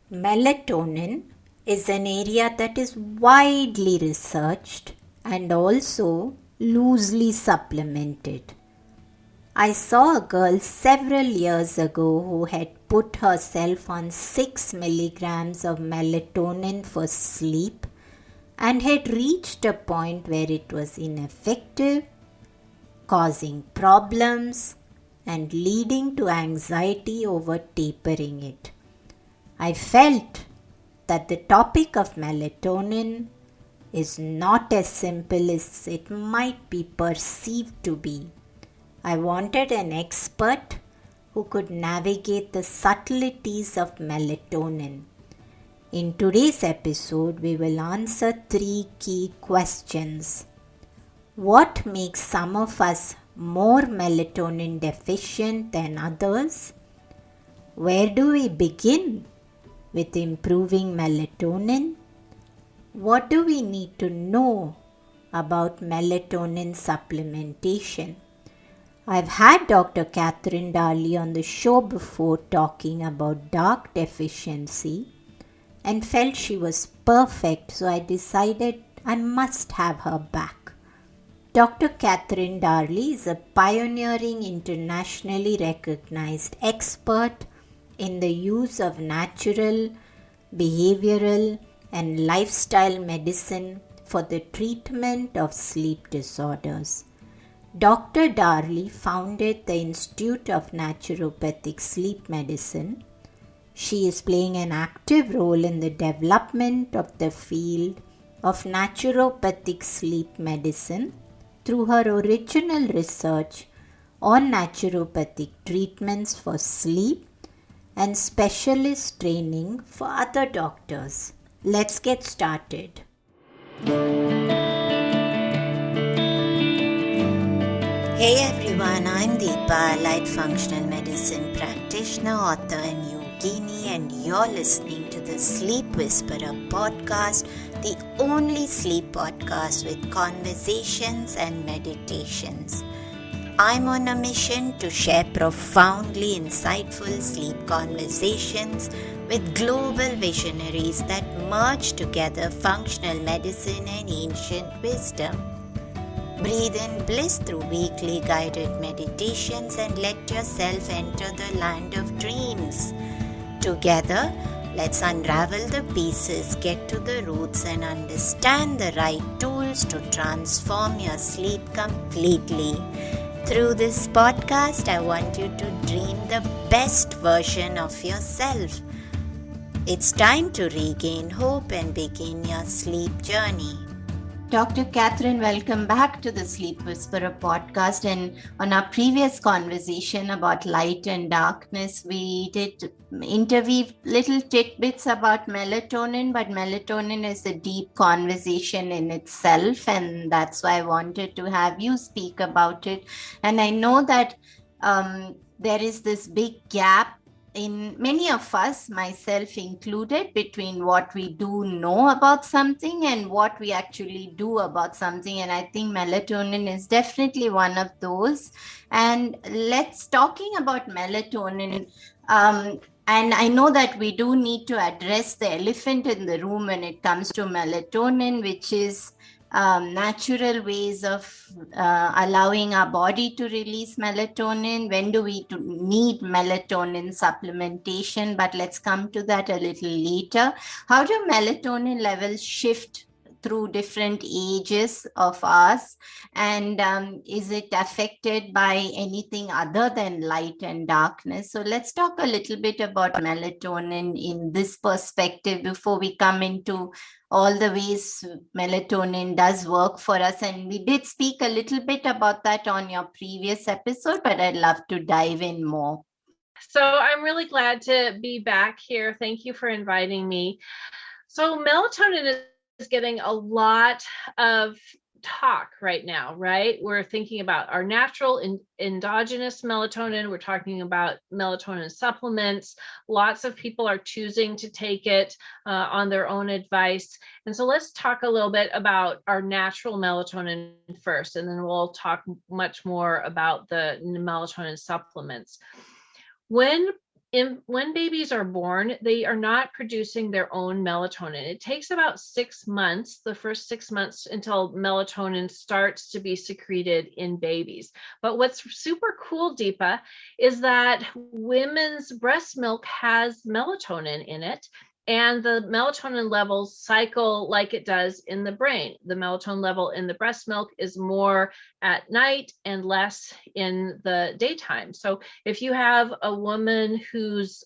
Melatonin is an area that is widely researched and also loosely supplemented. I saw a girl several years ago who had put herself on 6 milligrams of melatonin for sleep and had reached a point where it was ineffective, causing problems and leading to anxiety over tapering it. I felt that the topic of melatonin is not as simple as it might be perceived to be. I wanted an expert who could navigate the subtleties of melatonin. In today's episode, we will answer 3 key questions. What makes some of us more melatonin deficient than others? Where do we begin with improving melatonin? What do we need to know about melatonin supplementation? I've had Dr. Catherine Darley on the show before talking about dark deficiency and felt she was perfect, so I decided I must have her back. Dr. Catherine Darley is a pioneering, internationally recognized expert in the use of natural, behavioral, and lifestyle medicine for the treatment of sleep disorders. Dr. Darley founded the Institute of Naturopathic Sleep Medicine. She is playing an active role in the development of the field of naturopathic sleep medicine through her original research on naturopathic treatments for sleep and specialist training for other doctors. Let's get started. Hey everyone, I'm Deepa, Light Functional Medicine practitioner, author and yogini, and you're listening to the Sleep Whisperer podcast, the only sleep podcast with conversations and meditations. I'm on a mission to share profoundly insightful sleep conversations with global visionaries that merge together functional medicine and ancient wisdom. Breathe in bliss through weekly guided meditations and let yourself enter the land of dreams. Together, let's unravel the pieces, get to the roots, and understand the right tools to transform your sleep completely. Through this podcast, I want you to dream the best version of yourself. It's time to regain hope and begin your sleep journey. Dr. Catherine, welcome back to the Sleep Whisperer podcast. And on our previous conversation about light and darkness, we did interweave little tidbits about melatonin, but melatonin is a deep conversation in itself. And that's why I wanted to have you speak about it. And I know that there is this big gap in many of us, myself included, between what we do know about something and what we actually do about something. And I think melatonin is definitely one of those. And let's talking about melatonin. And I know that we do need to address the elephant in the room when it comes to melatonin, which is natural ways of allowing our body to release melatonin. When do we need melatonin supplementation? But let's come to that a little later. How do melatonin levels shift through different ages of us? And is it affected by anything other than light and darkness? So let's talk a little bit about melatonin in this perspective before we come into all the ways melatonin does work for us. And we did speak a little bit about that on your previous episode, but I'd love to dive in more. So I'm really glad to be back here. Thank you for inviting me. So melatonin is getting a lot of talk right now, right? We're thinking about our natural endogenous melatonin. We're talking about melatonin supplements. Lots of people are choosing to take it on their own advice. And so let's talk a little bit about our natural melatonin first, and then we'll talk much more about the melatonin supplements. When when babies are born, they are not producing their own melatonin. It takes about 6 months, the first 6 months, until melatonin starts to be secreted in babies. But what's super cool, Deepa, is that women's breast milk has melatonin in it. And the melatonin levels cycle like it does in the brain. The melatonin level in the breast milk is more at night and less in the daytime. So if you have a woman who's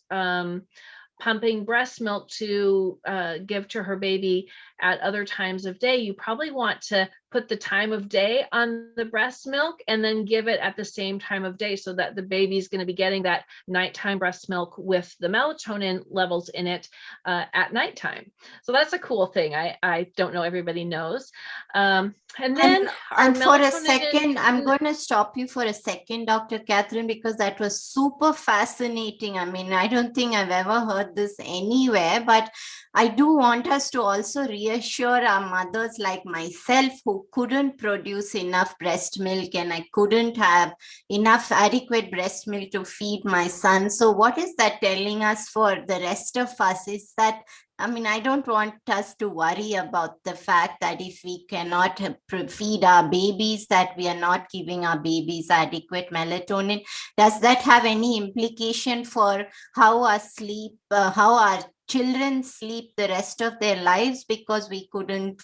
pumping breast milk to give to her baby at other times of day, you probably want to put the time of day on the breast milk and then give it at the same time of day, so that the baby's going to be getting that nighttime breast milk with the melatonin levels in it at nighttime. So that's a cool thing. I don't know everybody knows. And then and for a second, I'm going to stop you for a second, Dr. Catherine, because that was super fascinating. I mean, I don't think I've ever heard this anywhere, but I do want us to also reassure our mothers like myself who couldn't produce enough breast milk, and I couldn't have enough adequate breast milk to feed my son. So what is that telling us for the rest of us is that, I mean, I don't want us to worry about the fact that if we cannot feed our babies, that we are not giving our babies adequate melatonin. Does that have any implication for how our sleep, how our children sleep the rest of their lives because we couldn't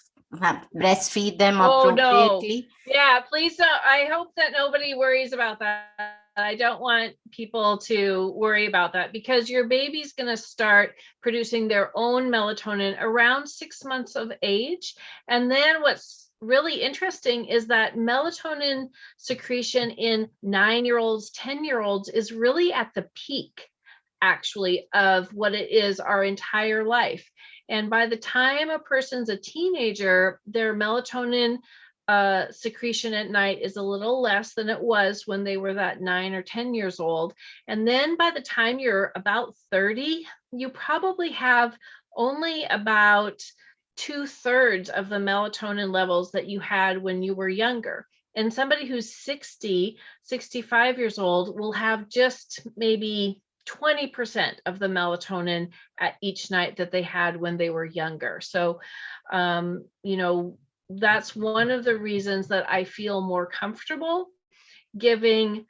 breastfeed them appropriately? No. Yeah, please don't. I hope that nobody worries about that. I don't want people to worry about that, because your baby's going to start producing their own melatonin around 6 months of age. And then what's really interesting is that melatonin secretion in 9-year-olds, 10-year-olds is really at the peak, actually, of what it is our entire life. And by the time a person's a teenager, their melatonin secretion at night is a little less than it was when they were that 9 or 10 years old. And then by the time you're about 30, you probably have only about 2/3 of the melatonin levels that you had when you were younger. And somebody who's 60, 65 years old will have just maybe 20% of the melatonin at each night that they had when they were younger. So, that's one of the reasons that I feel more comfortable giving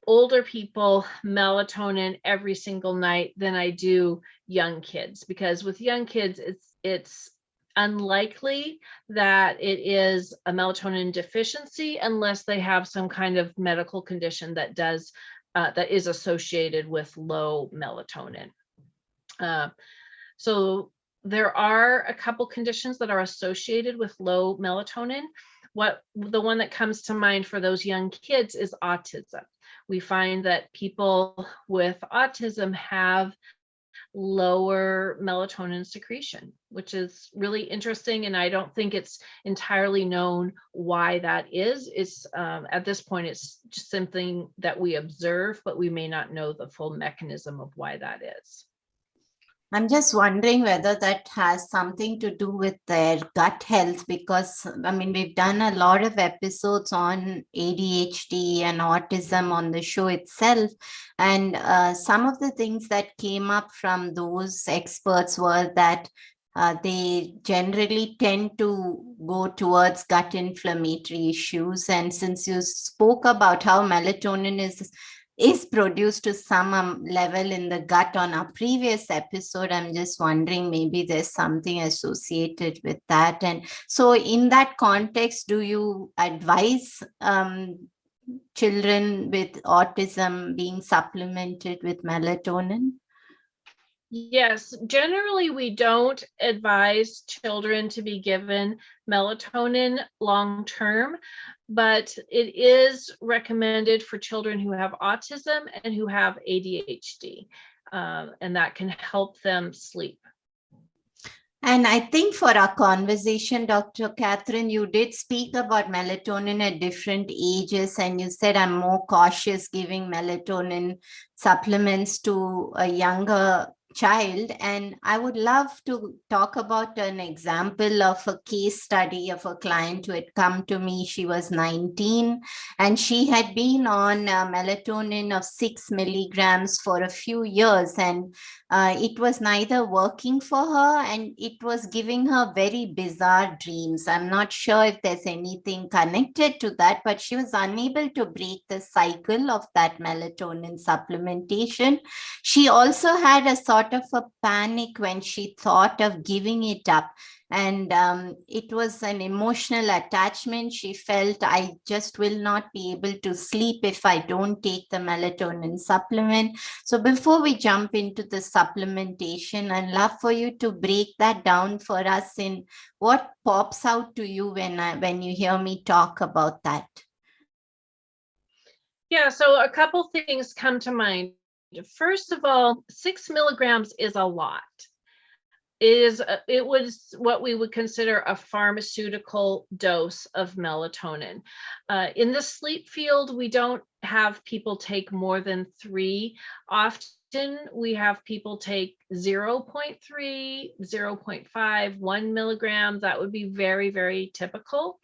older people melatonin every single night than I do young kids, because with young kids, it's unlikely that it is a melatonin deficiency unless they have some kind of medical condition that is associated with low melatonin. So there are a couple conditions that are associated with low melatonin. The one that comes to mind for those young kids is autism. We find that people with autism have lower melatonin secretion, which is really interesting. And I don't think it's entirely known why that is. It's at this point, it's just something that we observe, but we may not know the full mechanism of why that is. I'm just wondering whether that has something to do with their gut health, because I mean, we've done a lot of episodes on ADHD and autism on the show itself. And some of the things that came up from those experts were that they generally tend to go towards gut inflammatory issues. And since you spoke about how melatonin is produced to some level in the gut on our previous episode, I'm just wondering maybe there's something associated with that. And so in that context, do you advise children with autism being supplemented with melatonin? Yes, generally we don't advise children to be given melatonin long term, but it is recommended for children who have autism and who have ADHD, and that can help them sleep. And I think for our conversation, Dr. Catherine, you did speak about melatonin at different ages, and you said I'm more cautious giving melatonin supplements to a younger child, and I would love to talk about an example of a case study of a client who had come to me. She was 19 and she had been on melatonin of 6 milligrams for a few years, and it was neither working for her and it was giving her very bizarre dreams. I'm not sure if there's anything connected to that, but she was unable to break the cycle of that melatonin supplementation. She also had a sort of a panic when she thought of giving it up. And it was an emotional attachment. She felt, I just will not be able to sleep if I don't take the melatonin supplement. So before we jump into the supplementation, I'd love for you to break that down for us in what pops out to you when you hear me talk about that. Yeah, so a couple things come to mind. First of all, 6 milligrams is a lot. It was what we would consider a pharmaceutical dose of melatonin. In the sleep field, we don't have people take more than 3. Often we have people take 0.3, 0.5, 1 milligram. That would be very, very typical.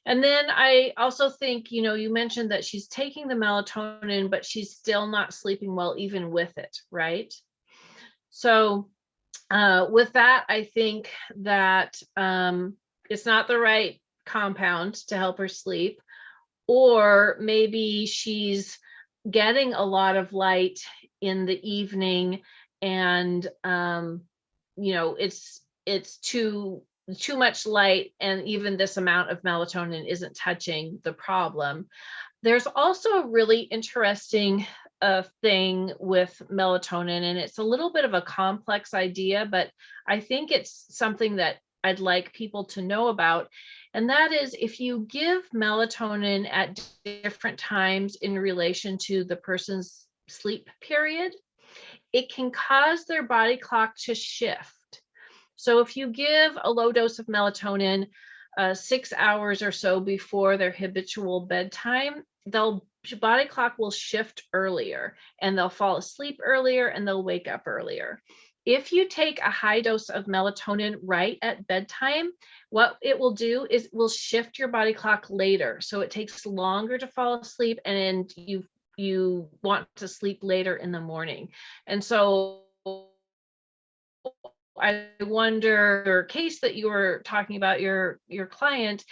And then I also think, you mentioned that she's taking the melatonin, but she's still not sleeping well, even with it, right? So with that, I think that it's not the right compound to help her sleep, or maybe she's getting a lot of light in the evening and, it's too much light, and even this amount of melatonin isn't touching the problem. There's also a really interesting thing with melatonin, and it's a little bit of a complex idea, but I think it's something that I'd like people to know about. And that is, if you give melatonin at different times in relation to the person's sleep period, it can cause their body clock to shift. So if you give a low dose of melatonin 6 hours or so before their habitual bedtime, body clock will shift earlier, and they'll fall asleep earlier, and they'll wake up earlier. If you take a high dose of melatonin right at bedtime, what it will do is it will shift your body clock later. So it takes longer to fall asleep, and you want to sleep later in the morning. And so I wonder, case that you were talking about, your client,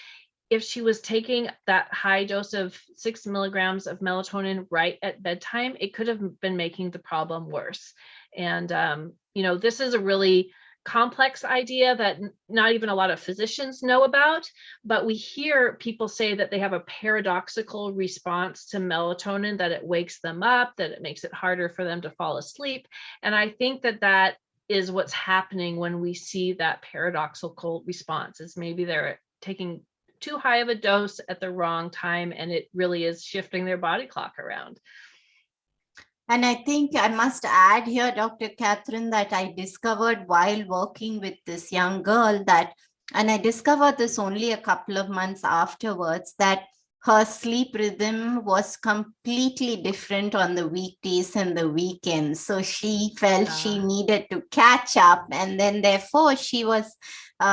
if she was taking that high dose of 6 milligrams of melatonin right at bedtime, it could have been making the problem worse. And, this is a really complex idea that not even a lot of physicians know about, but we hear people say that they have a paradoxical response to melatonin, that it wakes them up, that it makes it harder for them to fall asleep. And I think that is what's happening when we see that paradoxical response, is maybe they're taking too high of a dose at the wrong time, and it really is shifting their body clock around. And I think I must add here, Dr. Catherine, that I discovered while working with this young girl and I discovered this only a couple of months afterwards, that her sleep rhythm was completely different on the weekdays and the weekends. So she felt she needed to catch up. And then therefore she was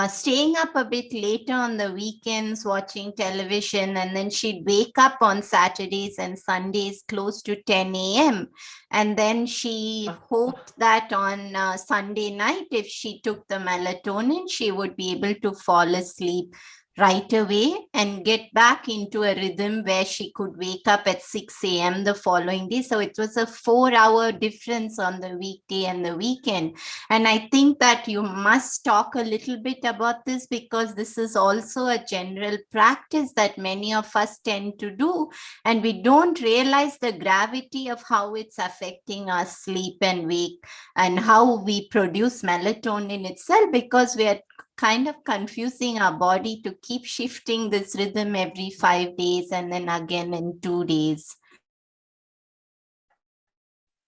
staying up a bit later on the weekends watching television. And then she'd wake up on Saturdays and Sundays close to 10 a.m. And then she hoped that on Sunday night, if she took the melatonin, she would be able to fall asleep right away and get back into a rhythm where she could wake up at 6 a.m. the following day. So it was a 4-hour difference on the weekday and the weekend. And I think that you must talk a little bit about this, because this is also a general practice that many of us tend to do. And we don't realize the gravity of how it's affecting our sleep and wake and how we produce melatonin itself, because we are kind of confusing our body to keep shifting this rhythm every 5 days and then again in 2 days.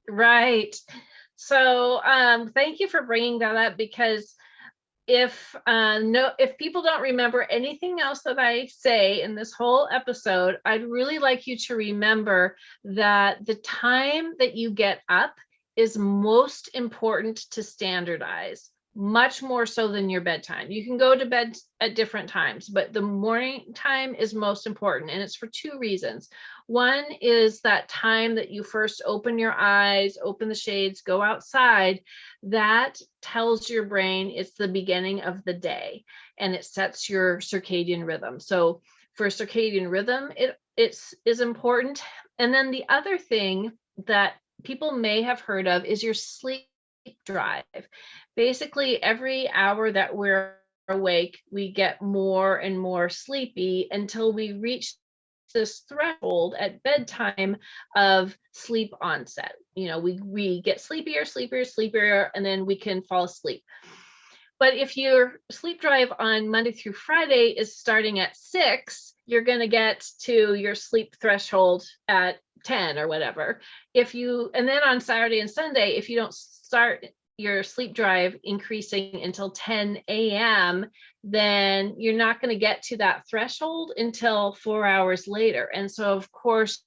Right. So thank you for bringing that up, because if people don't remember anything else that I say in this whole episode, I'd really like you to remember that the time that you get up is most important to standardize, much more so than your bedtime. You can go to bed at different times, but the morning time is most important. And it's for two reasons. One is that time that you first open your eyes, open the shades, go outside, that tells your brain it's the beginning of the day, and it sets your circadian rhythm. So for circadian rhythm, it is important. And then the other thing that people may have heard of is your sleep drive. Basically, every hour that we're awake, we get more and more sleepy until we reach this threshold at bedtime of sleep onset. We get sleepier, sleepier, sleepier, and then we can fall asleep. But if your sleep drive on Monday through Friday is starting at 6, you're going to get to your sleep threshold at 10 or whatever. And then on Saturday and Sunday, if you don't start your sleep drive increasing until 10 a.m., then you're not going to get to that threshold until 4 hours later. And so, of course,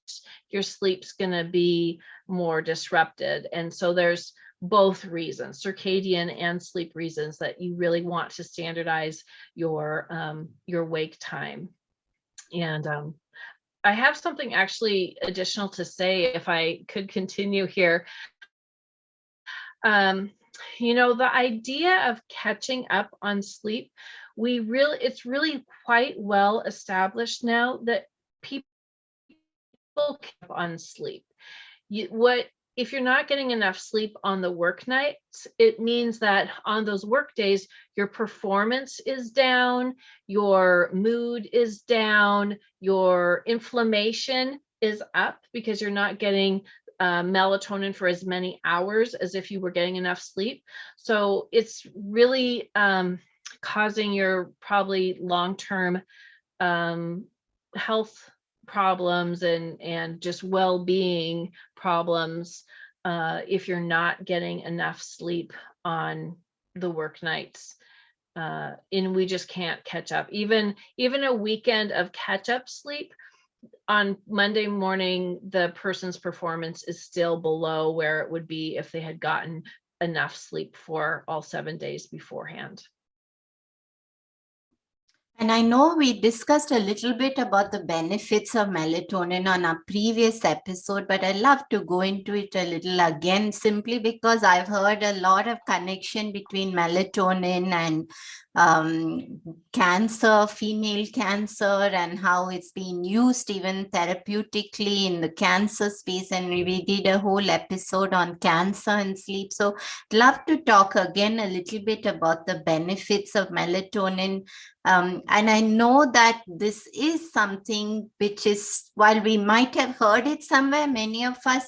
your sleep's going to be more disrupted. And so there's both reasons, circadian and sleep reasons, that you really want to standardize your wake time. And I have something actually additional to say, if I could continue here. The idea of catching up on sleep, it's really quite well established now that people catch up on sleep. If you're not getting enough sleep on the work nights, it means that on those work days, your performance is down, your mood is down, your inflammation is up because you're not getting melatonin for as many hours as if you were getting enough sleep. So it's really causing your probably long-term health problems and just well-being problems if you're not getting enough sleep on the work nights. And we just can't catch up. Even a weekend of catch-up sleep, on Monday morning, the person's performance is still below where it would be if they had gotten enough sleep for all 7 days beforehand. And I know we discussed a little bit about the benefits of melatonin on our previous episode, but I'd love to go into it a little again, simply because I've heard a lot of connection between melatonin and cancer, female cancer, and how it's been used even therapeutically in the cancer space. And we did a whole episode on cancer and sleep. So I'd love to talk again a little bit about the benefits of melatonin. And I know that this is something which is, while we might have heard it somewhere, many of us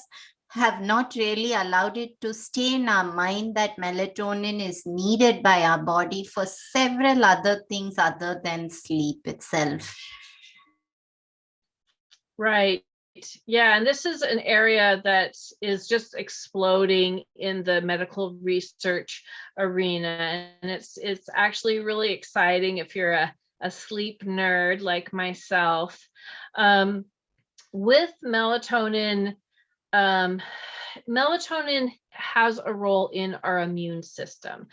have not really allowed it to stay in our mind that melatonin is needed by our body for several other things other than sleep itself. Right. Yeah, and this is an area that is just exploding in the medical research arena, and it's actually really exciting if you're a sleep nerd like myself. With melatonin, melatonin has a role in our immune system,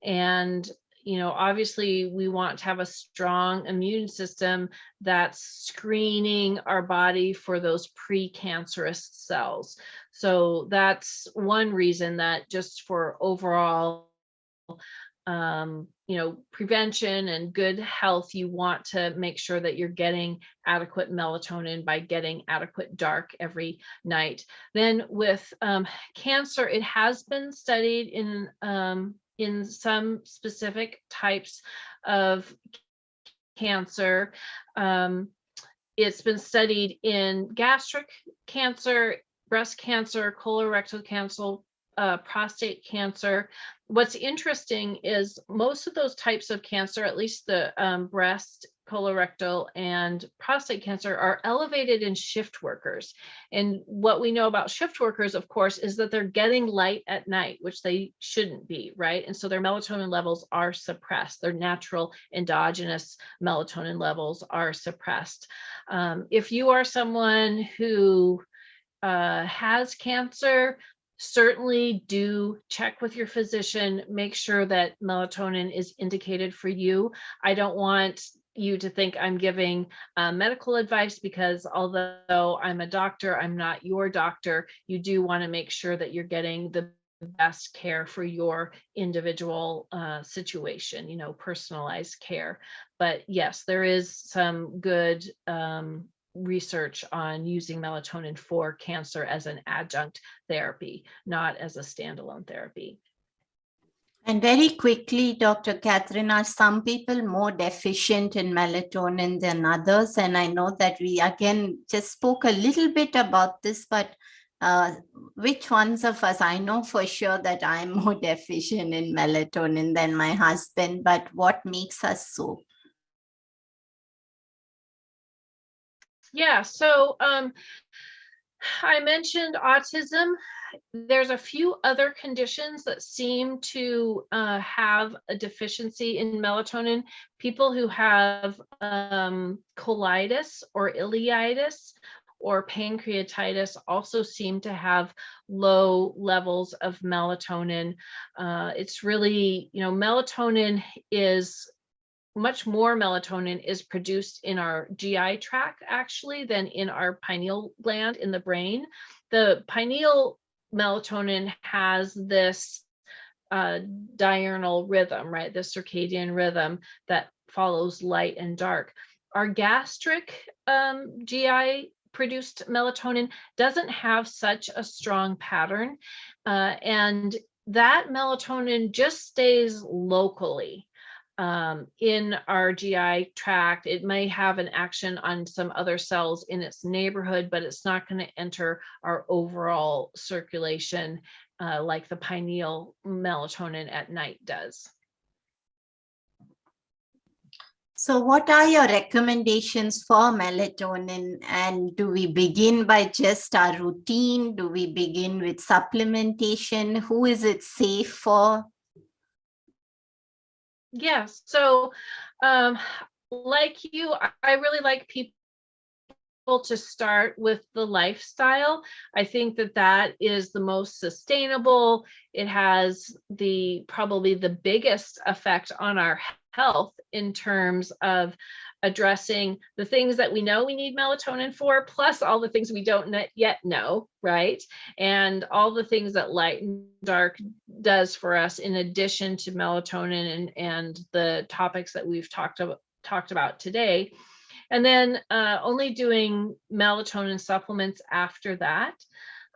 and obviously we want to have a strong immune system that's screening our body for those precancerous cells. So that's one reason that just for overall prevention and good health, you want to make sure that you're getting adequate melatonin by getting adequate dark every night. Then with cancer, it has been studied in some specific types of cancer. It's been studied in gastric cancer, breast cancer, colorectal cancer, prostate cancer. What's interesting is most of those types of cancer, at least the breast, colorectal, and prostate cancer, are elevated in shift workers. And what we know about shift workers, of course, is that they're getting light at night, which they shouldn't be, right? And so their melatonin levels are suppressed. Their natural endogenous melatonin levels are suppressed. If you are someone who has cancer, certainly do check with your physician, make sure that melatonin is indicated for you. I don't want you to think I'm giving medical advice, because although I'm a doctor, I'm not your doctor. You do want to make sure that you're getting the best care for your individual situation, personalized care. But yes, there is some good research on using melatonin for cancer as an adjunct therapy, not as a standalone therapy. And very quickly, Dr. Catherine, are some people more deficient in melatonin than others? And I know that we again just spoke a little bit about this, but which ones of us? I know for sure that I'm more deficient in melatonin than my husband, but what makes us so? Yeah, so I mentioned autism. There's a few other conditions that seem to have a deficiency in melatonin. People who have colitis or ileitis or pancreatitis also seem to have low levels of melatonin. It's really, melatonin is much more melatonin is produced in our GI tract actually than in our pineal gland in the brain. The pineal melatonin has this diurnal rhythm, right? The circadian rhythm that follows light and dark. Our gastric GI produced melatonin doesn't have such a strong pattern, and that melatonin just stays locally in our GI tract. It may have an action on some other cells in its neighborhood, but it's not going to enter our overall circulation like the pineal melatonin at night does. So what are your recommendations for melatonin? And do we begin by just our routine? Do we begin with supplementation? Who is it safe for? Yes. So like you, I really like people to start with the lifestyle. I think that is the most sustainable. It has probably the biggest effect on our health in terms of addressing the things that we know we need melatonin for, plus all the things we don't yet know, right? And all the things that light and dark does for us in addition to melatonin and the topics that we've talked about today. And then only doing melatonin supplements after that.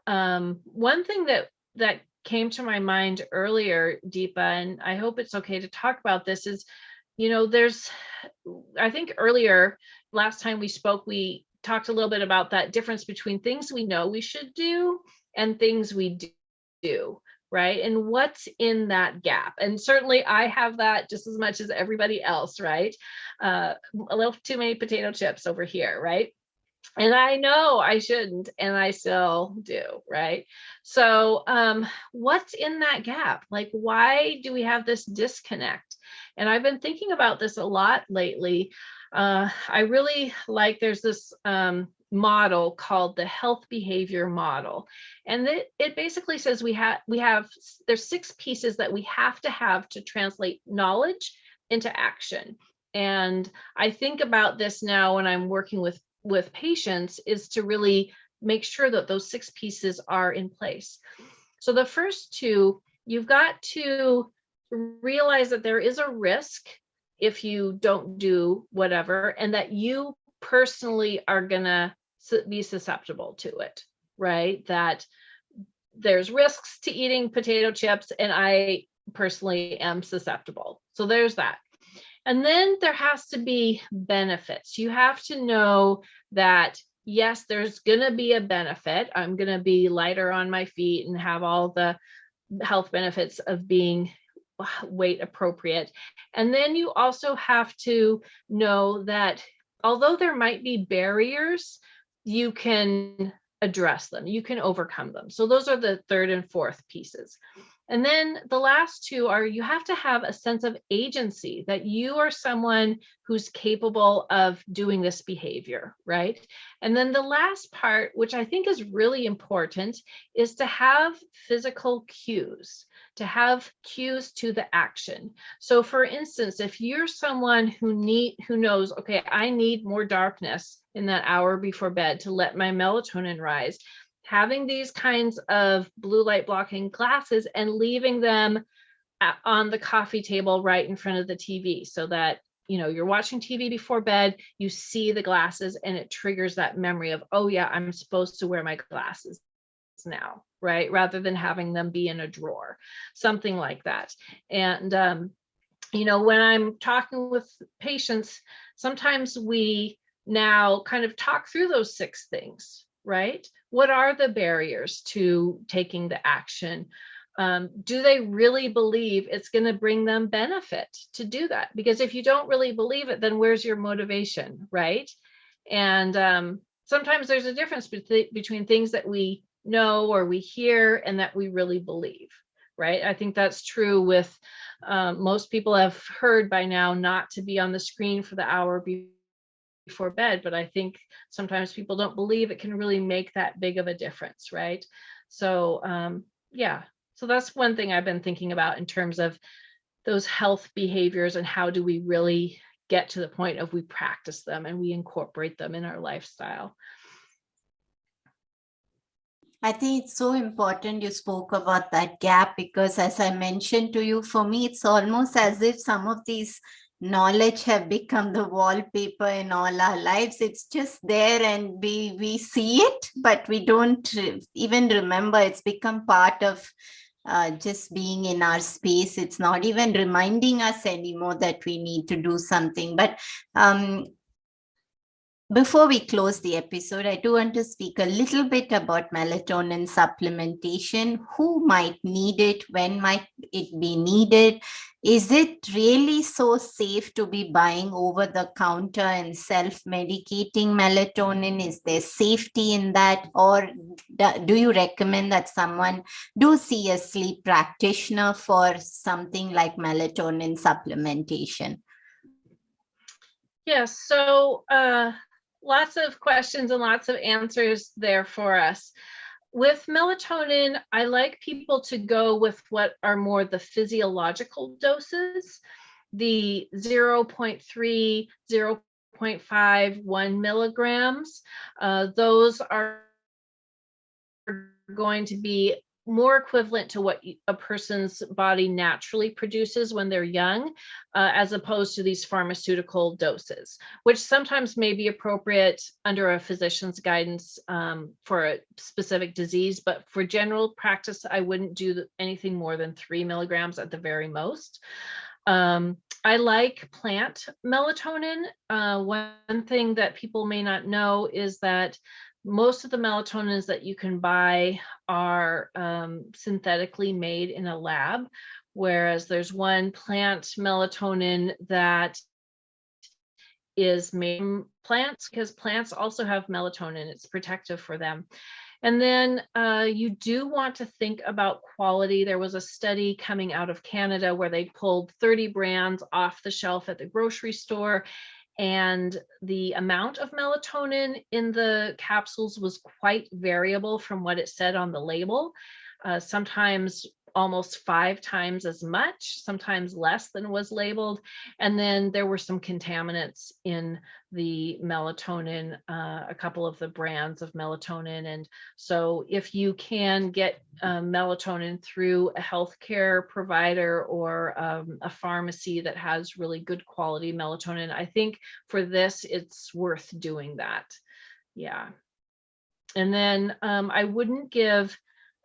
One thing that came to my mind earlier, Deepa, and I hope it's okay to talk about this, is, I think earlier, last time we spoke, we talked a little bit about that difference between things we know we should do and things we do. Right? And what's in that gap? And certainly I have that just as much as everybody else, right? A little too many potato chips over here, right? And I know I shouldn't, and I still do, right? So what's in that gap? Like, why do we have this disconnect? And I've been thinking about this a lot lately. I really like, there's this model called the health behavior model. And it basically says there's 6 pieces that we have to translate knowledge into action. And I think about this now when I'm working with patients, is to really make sure that those 6 pieces are in place. So the first 2, you've got to realize that there is a risk if you don't do whatever, and that you personally are gonna be susceptible to it, right? That there's risks to eating potato chips, and I personally am susceptible. So there's that. And then there has to be benefits. You have to know that, yes, there's going to be a benefit. I'm going to be lighter on my feet and have all the health benefits of being weight appropriate. And then you also have to know that although there might be barriers, you can address them, you can overcome them. So those are the 3rd and 4th pieces. And then the last two are you have to have a sense of agency, that you are someone who's capable of doing this behavior, right? And then the last part, which I think is really important, is to have physical cues, to have cues to the action. So for instance, if you're someone who knows, okay, I need more darkness in that hour before bed to let my melatonin rise, having these kinds of blue light blocking glasses and leaving them on the coffee table right in front of the TV, so that you're watching TV before bed, you see the glasses and it triggers that memory of, oh yeah, I'm supposed to wear my glasses now, right? Rather than having them be in a drawer, something like that. And when I'm talking with patients, sometimes we now kind of talk through those 6 things, right? What are the barriers to taking the action? Do they really believe it's going to bring them benefit to do that? Because if you don't really believe it, then where's your motivation, right? And sometimes there's a difference between things that we know or we hear and that we really believe, right? I think that's true with most people have heard by now not to be on the screen for the hour before bed, but I think sometimes people don't believe it can really make that big of a difference, right? So yeah, so that's one thing I've been thinking about in terms of those health behaviors and how do we really get to the point of we practice them and we incorporate them in our lifestyle. I think it's so important you spoke about that gap, because as I mentioned to you, for me, it's almost as if some of these knowledge have become the wallpaper in all our lives. It's just there and we see it, but we don't even remember. It's become part of just being in our space. It's not even reminding us anymore that we need to do something. But before we close the episode, I do want to speak a little bit about melatonin supplementation. Who might need it? When might it be needed? Is it really so safe to be buying over the counter and self-medicating melatonin? Is there safety in that? Or do you recommend that someone do see a sleep practitioner for something like melatonin supplementation? Yes, so lots of questions and lots of answers there for us. With melatonin, I like people to go with what are more the physiological doses, the 0.3, 0.5, 1 milligrams. Those are going to be more equivalent to what a person's body naturally produces when they're young, as opposed to these pharmaceutical doses, which sometimes may be appropriate under a physician's guidance for a specific disease. But for general practice, I wouldn't do anything more than 3 milligrams at the very most. I like plant melatonin. One thing that people may not know is that most of the melatonins that you can buy are synthetically made in a lab, whereas there's one plant melatonin that is made from plants, because plants also have melatonin. It's protective for them. And then you do want to think about quality. There was a study coming out of Canada where they pulled 30 brands off the shelf at the grocery store, and the amount of melatonin in the capsules was quite variable from what it said on the label. Sometimes almost 5 times as much, sometimes less than was labeled. And then there were some contaminants in the melatonin, a couple of the brands of melatonin. And so if you can get melatonin through a healthcare provider or a pharmacy that has really good quality melatonin, I think for this, it's worth doing that. Yeah. And then I wouldn't give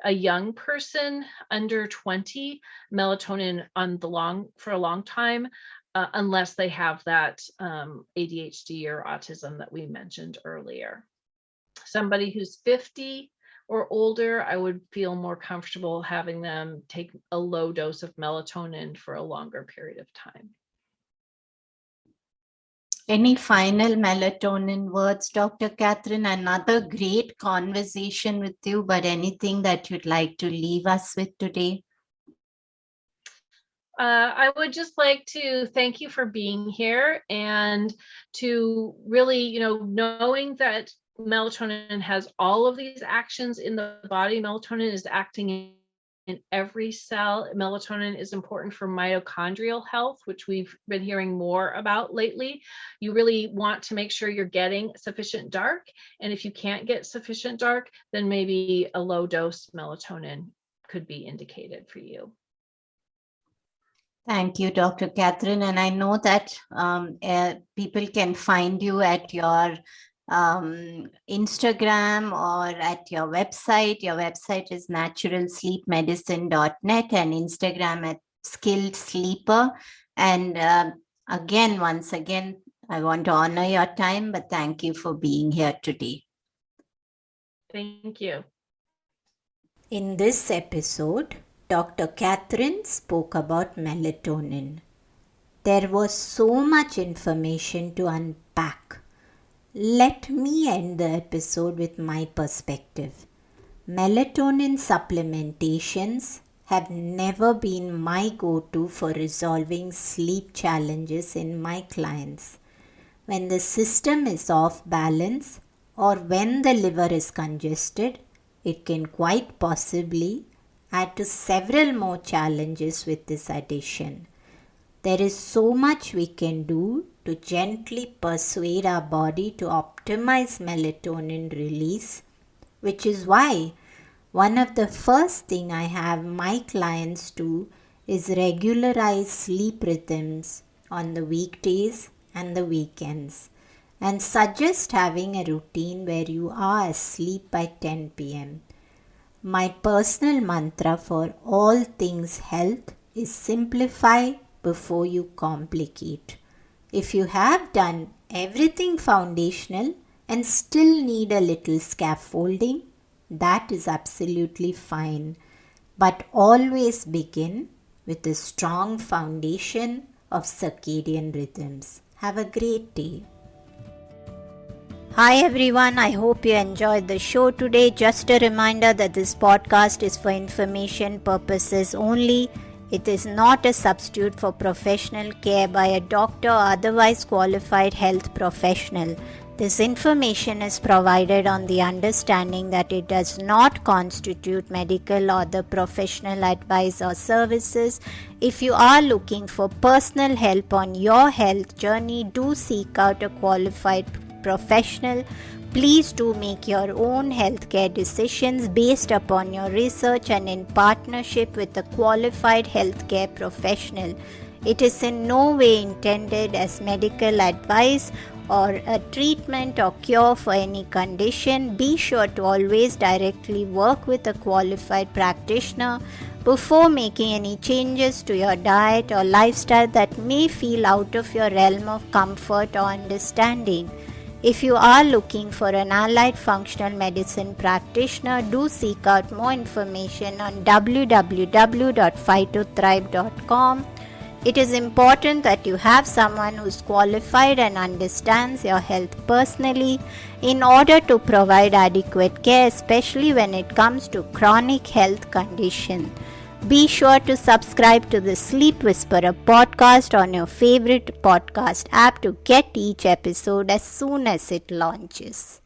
a young person under 20 melatonin for a long time, unless they have that ADHD or autism that we mentioned earlier. Somebody who's 50 or older, I would feel more comfortable having them take a low dose of melatonin for a longer period of time. Any final melatonin words, Dr. Catherine? Another great conversation with you, but anything that you'd like to leave us with today? I would just like to thank you for being here and to really, knowing that melatonin has all of these actions in the body. Melatonin is acting in every cell. Melatonin is important for mitochondrial health, which we've been hearing more about lately. You really want to make sure you're getting sufficient dark. And if you can't get sufficient dark, then maybe a low dose melatonin could be indicated for you. Thank you, Dr. Catherine. And I know that people can find you at your Instagram or at your website. Your website is naturalsleepmedicine.net and Instagram at skilled sleeper. And once again, I want to honor your time, but thank you for being here today. Thank you. In this episode, Dr. Catherine spoke about melatonin. There was so much information to unpack. Let me end the episode with my perspective. Melatonin supplementations have never been my go-to for resolving sleep challenges in my clients. When the system is off balance or when the liver is congested, it can quite possibly add to several more challenges with this addition. There is so much we can do to gently persuade our body to optimize melatonin release, which is why one of the first thing I have my clients do is regularize sleep rhythms on the weekdays and the weekends, and suggest having a routine where you are asleep by 10 p.m. My personal mantra for all things health is simplify before you complicate. If you have done everything foundational and still need a little scaffolding, that is absolutely fine. But always begin with a strong foundation of circadian rhythms. Have a great day. Hi everyone, I hope you enjoyed the show today. Just a reminder that this podcast is for information purposes only. It is not a substitute for professional care by a doctor or otherwise qualified health professional. This information is provided on the understanding that it does not constitute medical or other professional advice or services. If you are looking for personal help on your health journey, do seek out a qualified professional. Please do make your own healthcare decisions based upon your research and in partnership with a qualified healthcare professional. It is in no way intended as medical advice or a treatment or cure for any condition. Be sure to always directly work with a qualified practitioner before making any changes to your diet or lifestyle that may feel out of your realm of comfort or understanding. If you are looking for an allied functional medicine practitioner, do seek out more information on www.phytothrive.com. It is important that you have someone who is qualified and understands your health personally in order to provide adequate care, especially when it comes to chronic health conditions. Be sure to subscribe to the Sleep Whisperer podcast on your favorite podcast app to get each episode as soon as it launches.